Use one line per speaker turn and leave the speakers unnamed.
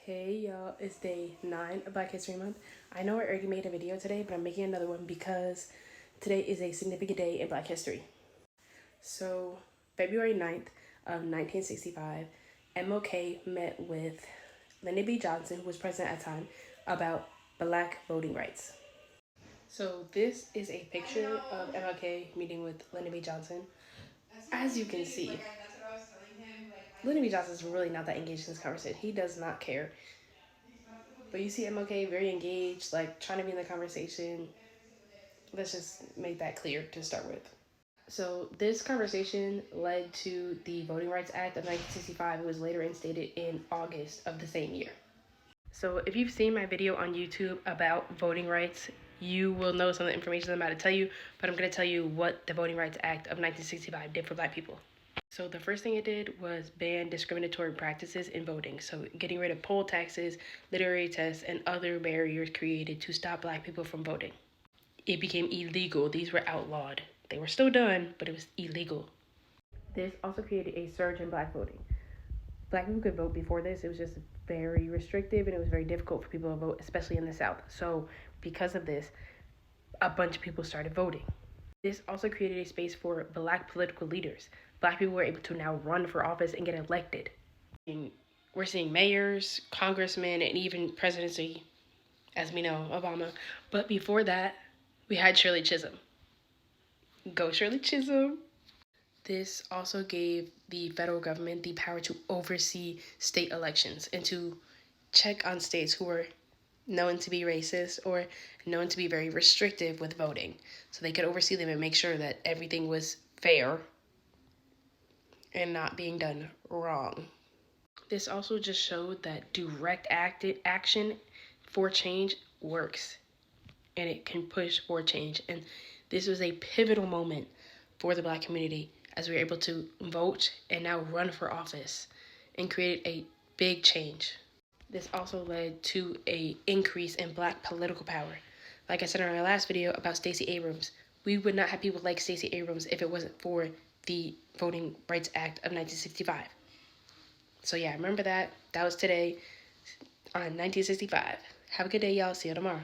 Hey y'all, it's day 9 of Black History Month. I know I already made a video today, but I'm making another one because today is a significant day in Black history. So, February 9th of 1965, MLK met with Lyndon B. Johnson, who was president at the time, about Black voting rights. So, this is a picture of MLK meeting with Lyndon B. Johnson. As you can see, Lyndon B. Johnson is really not that engaged in this conversation. He does not care. But you see MLK very engaged, like trying to be in the conversation. Let's just make that clear to start with. So this conversation led to the Voting Rights Act of 1965. It was later instated in August of the same year. So if you've seen my video on YouTube about voting rights, you will know some of the information I'm about to tell you, but I'm going to tell you what the Voting Rights Act of 1965 did for Black people. So the first thing it did was ban discriminatory practices in voting. So getting rid of poll taxes, literary tests, and other barriers created to stop Black people from voting. It became illegal. These were outlawed. They were still done, but it was illegal. This also created a surge in Black voting. Black people could vote before this. It was just very restrictive and it was very difficult for people to vote, especially in the South. So because of this, a bunch of people started voting. This also created a space for Black political leaders. Black people were able to now run for office and get elected. And we're seeing mayors, congressmen, and even presidency, as we know, Obama. But before that, we had Shirley Chisholm. Go Shirley Chisholm. This also gave the federal government the power to oversee state elections and to check on states who were known to be racist or known to be very restrictive with voting. So they could oversee them and make sure that everything was fair and not being done wrong. This also just showed that direct action for change works and it can push for change. And this was a pivotal moment for the Black community as we were able to vote and now run for office and create a big change. This also led to an increase in Black political power. Like I said in our last video about Stacey Abrams, we would not have people like Stacey Abrams if it wasn't for the Voting Rights Act of 1965. So yeah, remember that. That was today on 1965. Have a good day, y'all. See you tomorrow.